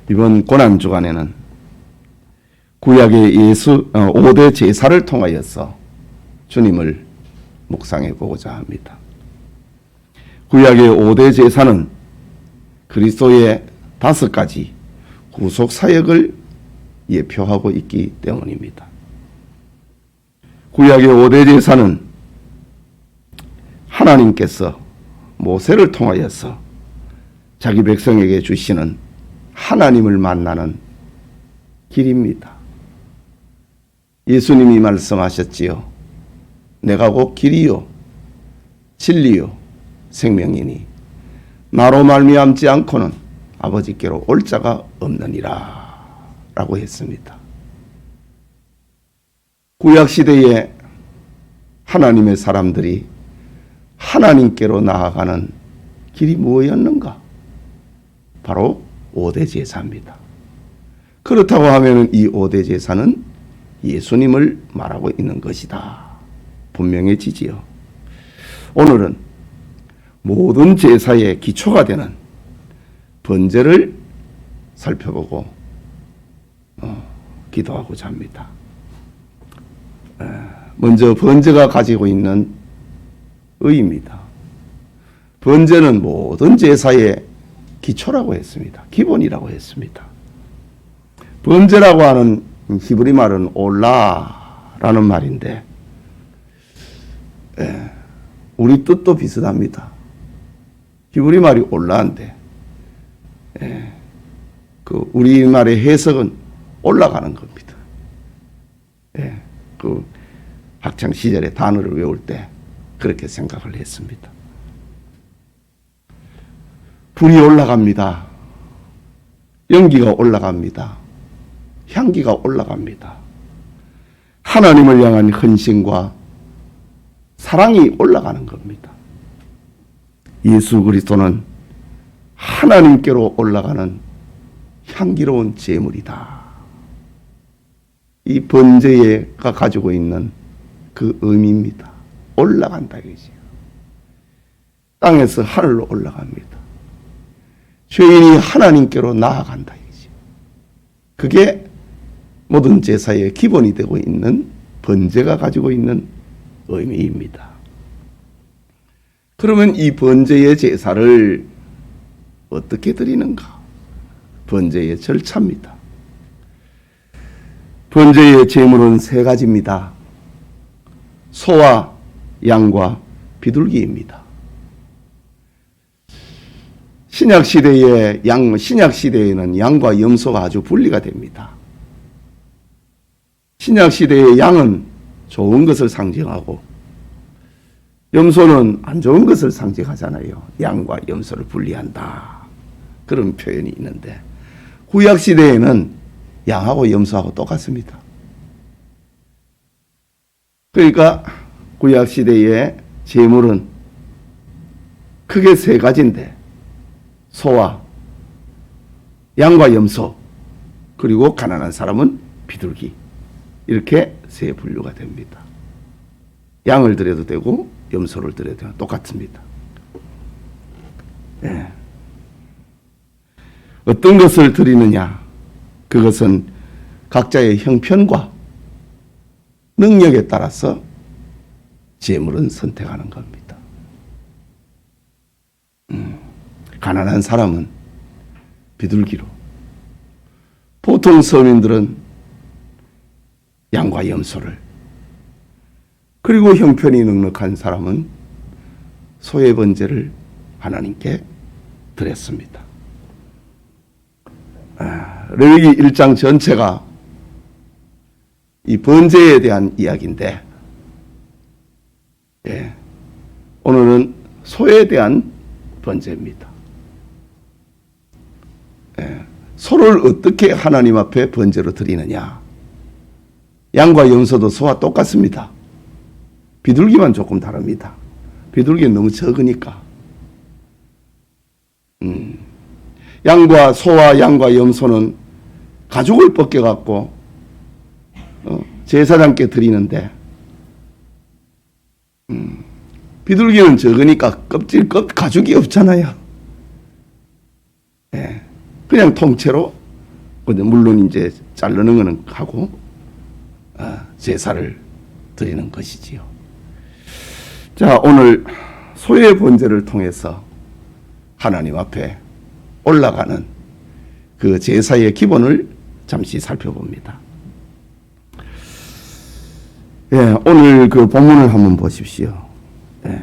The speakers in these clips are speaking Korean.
이번 고난주간에는 구약의 5대 제사를 통하여서 주님을 묵상해 보고자 합니다. 구약의 5대 제사는 그리스도의 5가지 구속 사역을 예표하고 있기 때문입니다. 구약의 5대 제사는 하나님께서 모세를 통하여서 자기 백성에게 주시는 하나님을 만나는 길입니다. 예수님이 말씀하셨지요. 내가 곧 길이요 진리요 생명이니 나로 말미암지 않고는 아버지께로 올 자가 없느니라 라고 했습니다. 구약시대에 하나님의 사람들이 하나님께로 나아가는 길이 무엇이었는가? 바로 5대 제사입니다. 그렇다고 하면 이 5대 제사는 예수님을 말하고 있는 것이다. 분명해지지요. 오늘은 모든 제사의 기초가 되는 번제를 살펴보고 기도하고자 합니다. 먼저 번제가 가지고 있는 의의입니다. 번제는 모든 제사의 기초라고 했습니다. 기본이라고 했습니다. 번제라고 하는 히브리 말은 올라라는 말인데 우리 뜻도 비슷합니다. 히브리 말이 올라인데 그 우리말의 해석은 올라가는 겁니다. 그 학창 시절에 단어를 외울 때 그렇게 생각을 했습니다. 불이 올라갑니다. 연기가 올라갑니다. 향기가 올라갑니다. 하나님을 향한 헌신과 사랑이 올라가는 겁니다. 예수 그리스도는 하나님께로 올라가는 향기로운 제물이다. 이 번제가 가지고 있는 그 의미입니다. 올라간다 이거지요. 땅에서 하늘로 올라갑니다. 죄인이 하나님께로 나아간다 이거지요. 그게 모든 제사의 기본이 되고 있는 번제가 가지고 있는 의미입니다. 그러면 이 번제의 제사를 어떻게 드리는가? 번제의 절차입니다. 번제의 제물은 3가지입니다. 소와 양과 비둘기입니다. 신약시대에는 양과 염소가 아주 분리가 됩니다. 신약시대의 양은 좋은 것을 상징하고 염소는 안 좋은 것을 상징하잖아요. 양과 염소를 분리한다. 그런 표현이 있는데 구약시대에는 양하고 염소하고 똑같습니다. 그러니까 구약시대의 제물은 크게 3가지인데 소와 양과 염소 그리고 가난한 사람은 비둘기 이렇게 3 분류가 됩니다. 양을 드려도 되고 염소를 드려도 되고 똑같습니다. 어떤 것을 드리느냐? 그것은 각자의 형편과 능력에 따라서 제물은 선택하는 겁니다. 가난한 사람은 비둘기로, 보통 서민들은 양과 염소를, 그리고 형편이 넉넉한 사람은 소의 번제를 하나님께 드렸습니다. 레위기 1장 전체가 이 번제에 대한 이야기인데 오늘은 소에 대한 번제입니다. 소를 어떻게 하나님 앞에 번제로 드리느냐? 양과 염소도 소와 똑같습니다. 비둘기만 조금 다릅니다. 비둘기는 너무 적으니까. 소와 양과 염소는 가죽을 벗겨갖고 제사장께 드리는데 비둘기는 적으니까 가죽이 없잖아요. 그냥 통째로 근데 물론 이제 자르는 거는 하고 제사를 드리는 것이지요. 자, 오늘 소의 번제를 통해서 하나님 앞에 올라가는 그 제사의 기본을 잠시 살펴봅니다. 예, 오늘 그 본문을 한번 보십시오. 예.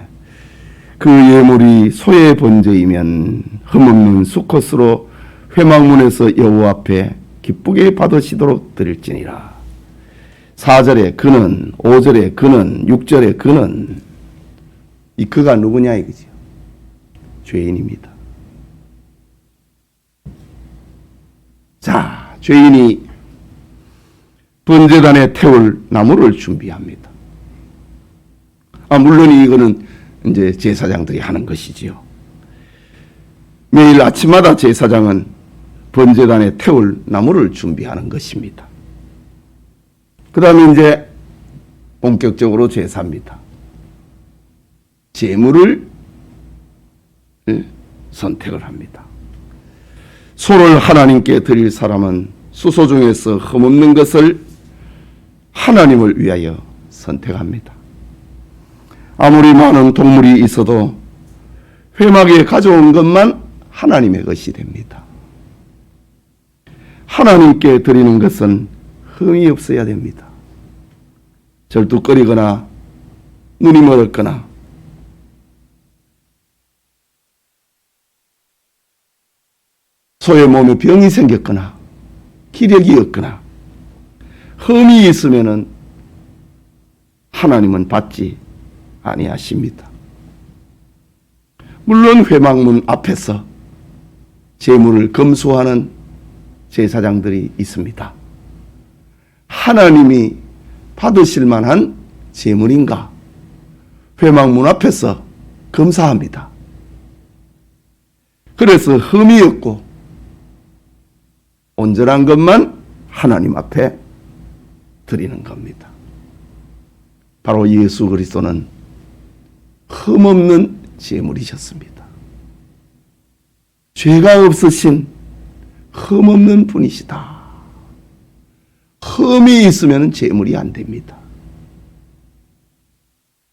그 예물이 소의 번제이면 흠없는 수컷으로 회막문에서 여호와 앞에 기쁘게 받으시도록 드릴지니라. 4절에 그는, 5절에 그는, 6절에 그는, 이 그가 누구냐 이거죠. 죄인입니다. 자, 죄인이 번제단에 태울 나무를 준비합니다. 물론 이거는 이제 제사장들이 하는 것이지요. 매일 아침마다 제사장은 번제단에 태울 나무를 준비하는 것입니다. 그 다음에 이제 본격적으로 제사입니다. 제물을 선택을 합니다. 소를 하나님께 드릴 사람은 수소 중에서 흠없는 것을 하나님을 위하여 선택합니다. 아무리 많은 동물이 있어도 회막에 가져온 것만 하나님의 것이 됩니다. 하나님께 드리는 것은 흠이 없어야 됩니다. 절뚝거리거나 눈이 멀었거나 소의 몸에 병이 생겼거나 기력이 없거나 흠이 있으면은 하나님은 받지 아니하십니다. 물론 회막문 앞에서 제물을 검수하는 제사장들이 있습니다. 하나님이 받으실 만한 제물인가? 회막문 앞에서 검사합니다. 그래서 흠이 없고 온전한 것만 하나님 앞에 드리는 겁니다. 바로 예수 그리스도는 흠없는 제물이셨습니다. 죄가 없으신 흠없는 분이시다. 흠이 있으면 제물이 안 됩니다.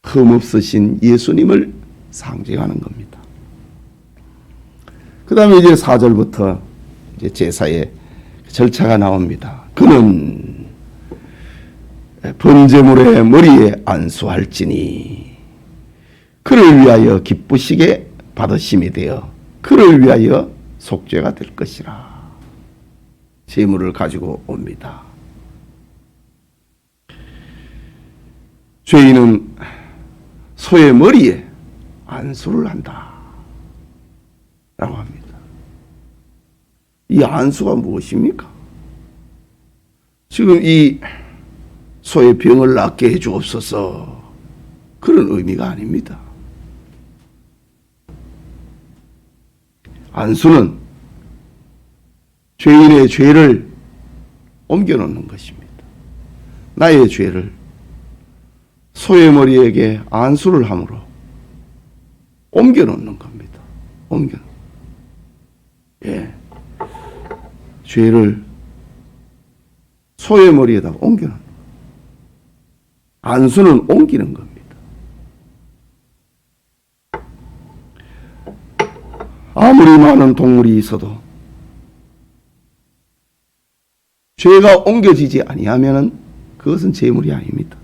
흠 없으신 예수님을 상징하는 겁니다. 그 다음에 이제 4절부터 이제 제사의 절차가 나옵니다. 그는 번제물의 머리에 안수할지니 그를 위하여 기쁘시게 받으심이 되어 그를 위하여 속죄가 될 것이라. 제물을 가지고 옵니다. 죄인은 소의 머리에 안수를 한다 라고 합니다. 이 안수가 무엇입니까? 지금 이 소의 병을 낫게 해 주옵소서 그런 의미가 아닙니다. 안수는 죄인의 죄를 옮겨놓는 것입니다. 나의 죄를 소의 머리에게 안수를 함으로 옮겨놓는 겁니다. 예. 죄를 소의 머리에다가 옮겨놓는 거예요. 안수는 옮기는 겁니다. 아무리 많은 동물이 있어도 죄가 옮겨지지 아니하면 그것은 제물이 아닙니다.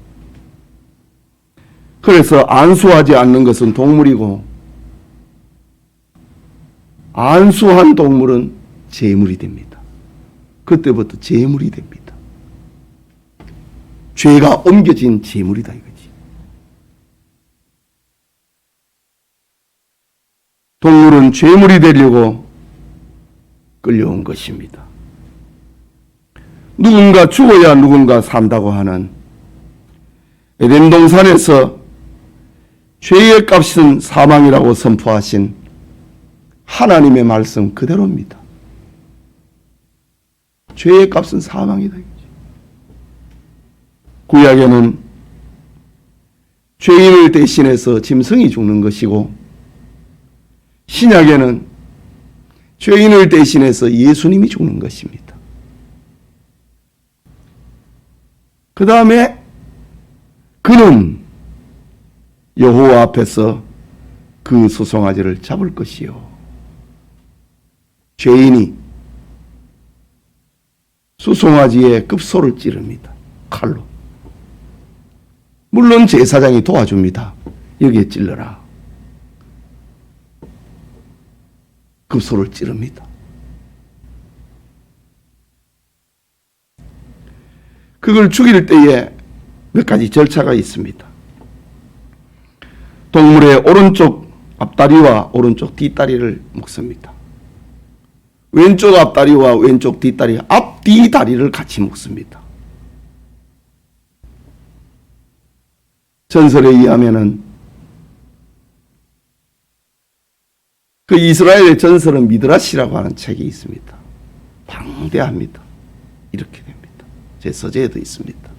그래서 안수하지 않는 것은 동물이고 안수한 동물은 제물이 됩니다. 그때부터 제물이 됩니다. 죄가 옮겨진 제물이다 이거지. 동물은 제물이 되려고 끌려온 것입니다. 누군가 죽어야 누군가 산다고 하는 에덴 동산에서 죄의 값은 사망이라고 선포하신 하나님의 말씀 그대로입니다. 죄의 값은 사망이다. 구약에는 죄인을 대신해서 짐승이 죽는 것이고 신약에는 죄인을 대신해서 예수님이 죽는 것입니다. 그 다음에 그는 여호와 앞에서 그 수송아지를 잡을 것이요. 죄인이 수송아지의 급소를 찌릅니다. 칼로. 물론 제사장이 도와줍니다. 여기에 찔러라. 급소를 찌릅니다. 그걸 죽일 때에 몇 가지 절차가 있습니다. 동물의 오른쪽 앞다리와 오른쪽 뒷다리를 묶습니다. 왼쪽 앞다리와 왼쪽 뒷다리, 앞뒤 다리를 같이 묶습니다. 전설에 의하면은 그 이스라엘의 전설은 미드라시라고 하는 책이 있습니다. 방대합니다. 이렇게 됩니다. 제 서재에도 있습니다.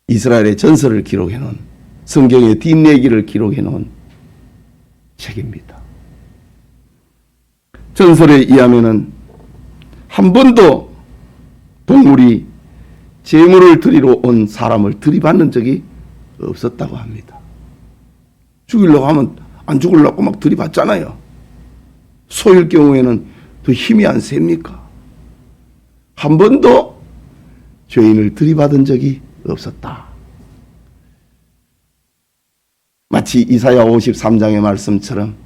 이스라엘의 전설을 기록해 놓은, 성경의 뒷얘기를 기록해 놓은 책입니다. 전설에 의하면은 한 번도 동물이 제물을 드리러 온 사람을 들이받는 적이 없었다고 합니다. 죽이려고 하면 안 죽으려고 막 들이받잖아요. 소일 경우에는 더 힘이 안 셉니까? 한 번도 죄인을 들이받은 적이 없었다. 마치 이사야 53장의 말씀처럼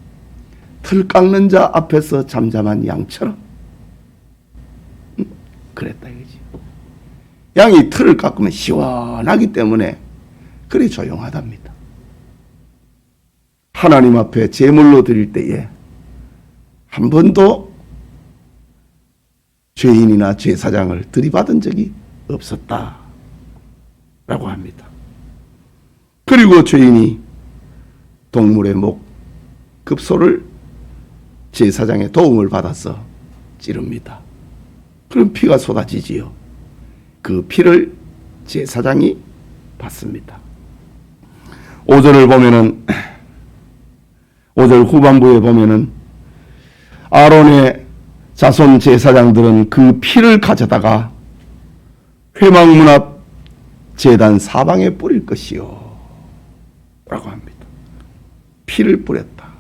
틀 깎는 자 앞에서 잠잠한 양처럼 그랬다 이거지. 양이 틀을 깎으면 시원하기 때문에 그리 조용하답니다. 하나님 앞에 제물로 드릴 때에 한 번도 죄인이나 제사장을 들이받은 적이 없었다라고 합니다. 그리고 죄인이 동물의 목 급소를 제사장의 도움을 받아서 찌릅니다. 그럼 피가 쏟아지지요. 그 피를 제사장이 받습니다. 5절을 보면은 5절 후반부에 보면은 아론의 자손 제사장들은 그 피를 가져다가 회막문 앞 제단 사방에 뿌릴 것이요 라고 합니다. 피를 뿌렸다.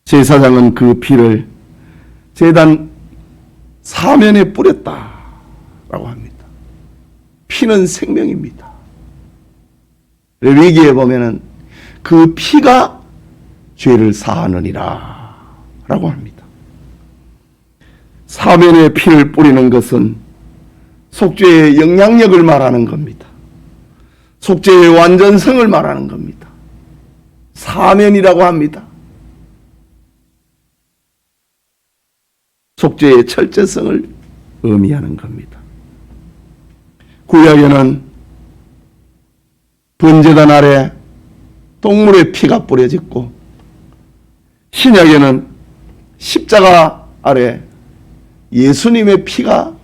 제사장은 그 피를 제단 사면에 뿌렸다 라고 합니다. 피는 생명입니다. 레위기에 보면은 그 피가 죄를 사하느니라 라고 합니다. 사면에 피를 뿌리는 것은 속죄의 영향력을 말하는 겁니다. 속죄의 완전성을 말하는 겁니다. 사면이라고 합니다. 속죄의 철저성을 의미하는 겁니다. 구약에는 번제단 아래 동물의 피가 뿌려졌고 신약에는 십자가 아래 예수님의 피가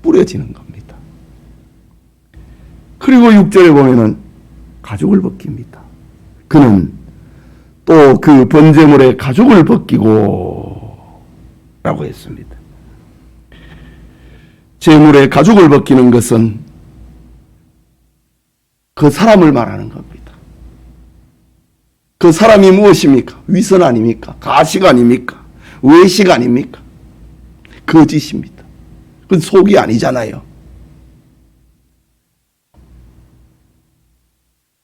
뿌려지는 겁니다. 그리고 6절에 보면은 가죽을 벗깁니다. 그는 또 그 번제물의 가죽을 벗기고 라고 했습니다. 제물의 가죽을 벗기는 것은 그 사람을 말하는 겁니다. 그 사람이 무엇입니까? 위선 아닙니까? 가식 아닙니까? 외식 아닙니까? 거짓입니다. 그건 속이 아니잖아요.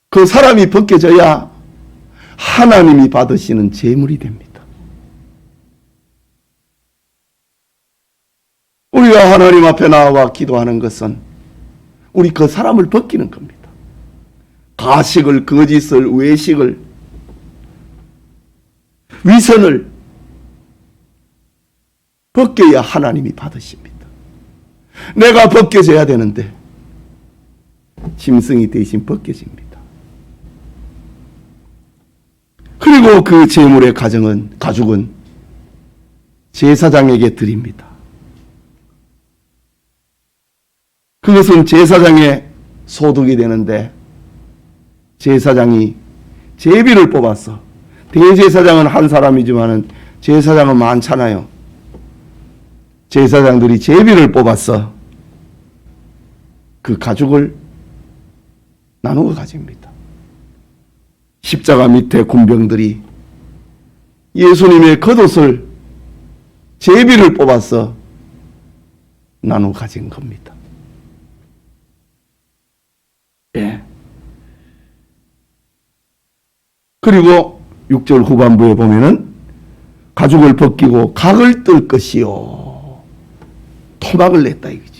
그 사람이 벗겨져야 하나님이 받으시는 제물이 됩니다. 우리가 하나님 앞에 나와 기도하는 것은 우리 그 사람을 벗기는 겁니다. 가식을, 거짓을, 외식을, 위선을 벗겨야 하나님이 받으십니다. 내가 벗겨져야 되는데 짐승이 대신 벗겨집니다. 그리고 그 제물의 가죽은 제사장에게 드립니다. 그것은 제사장의 소득이 되는데 제사장이 제비를 뽑았어. 대제사장은 한 사람이지만은 제사장은 많잖아요. 제사장들이 제비를 뽑았어. 그 가죽을 나누어 가집니다. 십자가 밑에 군병들이 예수님의 겉옷을 제비를 뽑아서 나누어 가진 겁니다. 예. 그리고 6절 후반부에 보면은 가죽을 벗기고 각을 뜰 것이요. 토막을 냈다 이거죠.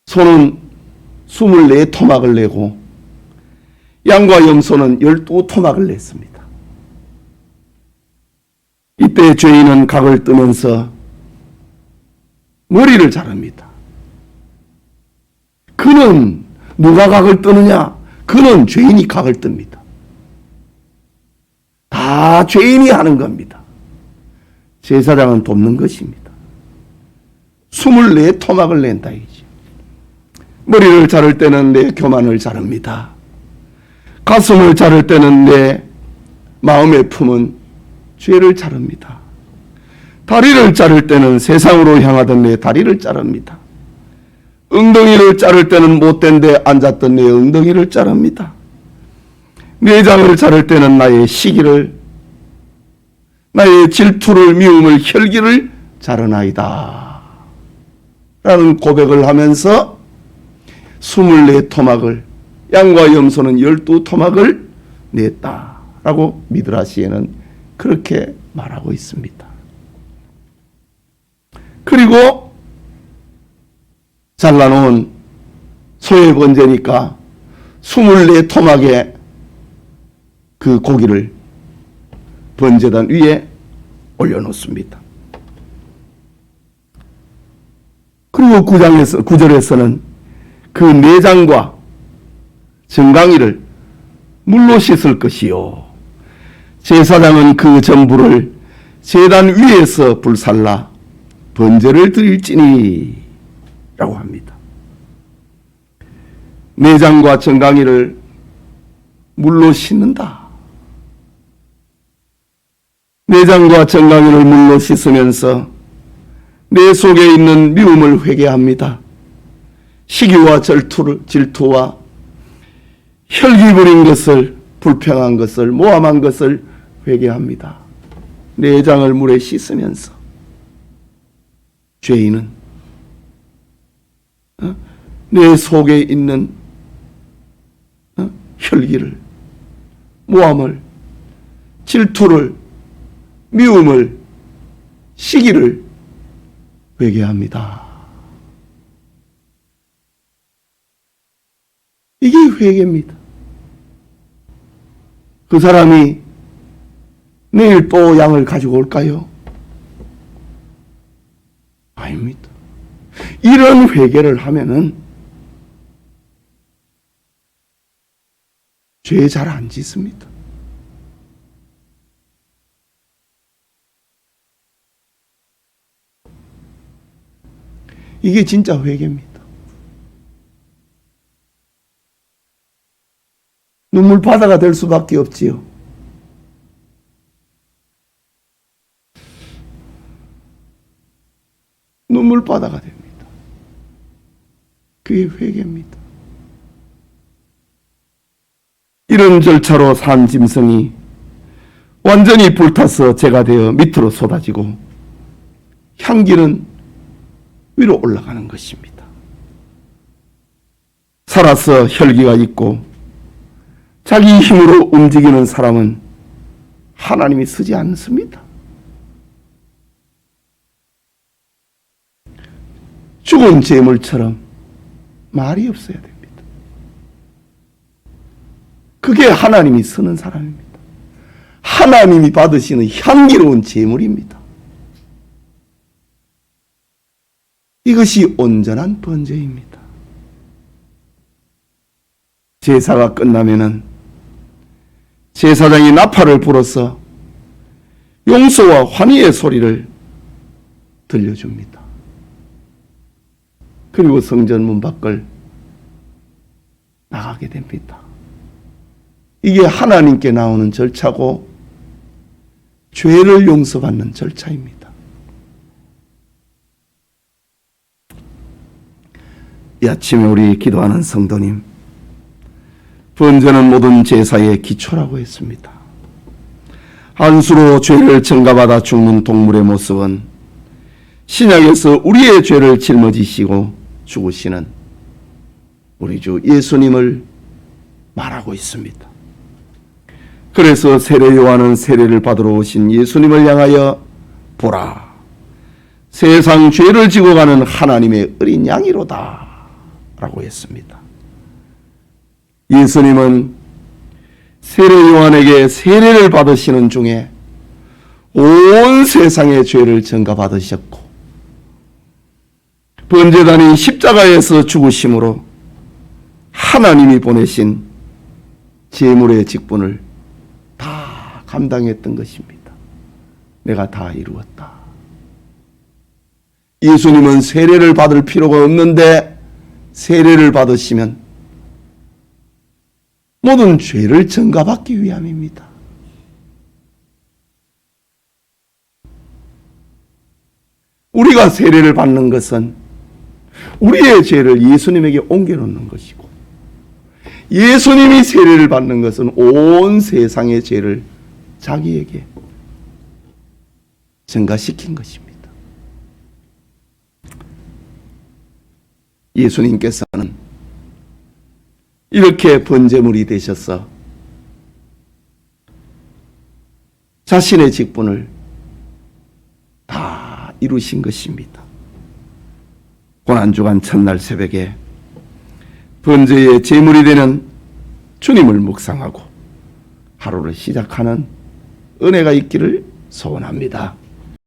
소는 24토막을 내고 양과 염소는 12토막을 냈습니다. 이때 죄인은 각을 뜨면서 머리를 자릅니다. 그는 누가 각을 뜨느냐? 그는 죄인이 각을 뜹니다. 다 죄인이 하는 겁니다. 제사장은 돕는 것입니다. 24토막을 낸다 이죠. 머리를 자를 때는 내 교만을 자릅니다. 가슴을 자를 때는 내 마음에 품은 죄를 자릅니다. 다리를 자를 때는 세상으로 향하던 내 다리를 자릅니다. 엉덩이를 자를 때는 못된 데 앉았던 내 엉덩이를 자릅니다. 내장을 자를 때는 나의 시기를, 나의 질투를, 미움을, 혈기를 자르나이다 라는 고백을 하면서 24토막을, 양과 염소는 12토막을 냈다라고 미드라시에는 그렇게 말하고 있습니다. 그리고 잘라놓은 소의 번제니까 24토막의 그 고기를 번제단 위에 올려놓습니다. 그리고 9절에서는 그 내장과 정강이를 물로 씻을 것이요. 제사장은 그 전부를 제단 위에서 불살라 번제를 드릴지니 라고 합니다. 내장과 정강이를 물로 씻는다. 내장과 정강이를 물로 씻으면서 내 속에 있는 미움을 회개합니다. 시기와 질투와 혈기 부린 것을, 불평한 것을, 모함한 것을 회개합니다. 내장을 물에 씻으면서 죄인은 내 속에 있는 혈기를, 모함을, 질투를, 미움을, 시기를 회개합니다. 이게 회개입니다. 그 사람이 내일 또 양을 가지고 올까요? 아닙니다. 이런 회개를 하면은 죄 잘 안 짓습니다. 이게 진짜 회개입니다. 눈물바다가 될 수밖에 없지요. 눈물바다가 됩니다. 그게 회개입니다. 이런 절차로 산 짐승이 완전히 불타서 재가 되어 밑으로 쏟아지고 향기는 위로 올라가는 것입니다. 살아서 혈기가 있고 자기 힘으로 움직이는 사람은 하나님이 쓰지 않습니다. 죽은 재물처럼 말이 없어야 됩니다. 그게 하나님이 쓰는 사람입니다. 하나님이 받으시는 향기로운 재물입니다. 이것이 온전한 번제입니다. 제사가 끝나면은 제사장이 나팔을 불어서 용서와 환희의 소리를 들려줍니다. 그리고 성전 문 밖을 나가게 됩니다. 이게 하나님께 나오는 절차고 죄를 용서받는 절차입니다. 이 아침에 우리 기도하는 성도님, 번제는 모든 제사의 기초라고 했습니다. 한수로 죄를 전가받아 죽는 동물의 모습은 신약에서 우리의 죄를 짊어지시고 죽으시는 우리 주 예수님을 말하고 있습니다. 그래서 세례 요한은 세례를 받으러 오신 예수님을 향하여 보라, 세상 죄를 지고 가는 하나님의 어린 양이로다 라고 했습니다. 예수님은 세례 요한에게 세례를 받으시는 중에 온 세상의 죄를 전가받으셨고 번제단인 십자가에서 죽으심으로 하나님이 보내신 제물의 직분을 다 감당했던 것입니다. 내가 다 이루었다. 예수님은 세례를 받을 필요가 없는데 세례를 받으시면 모든 죄를 전가받기 위함입니다. 우리가 세례를 받는 것은 우리의 죄를 예수님에게 옮겨놓는 것이고, 예수님이 세례를 받는 것은 온 세상의 죄를 자기에게 전가시킨 것입니다. 예수님께서는 이렇게 번제물이 되셔서 자신의 직분을 다 이루신 것입니다. 고난주간 첫날 새벽에 번제의 제물이 되는 주님을 묵상하고 하루를 시작하는 은혜가 있기를 소원합니다.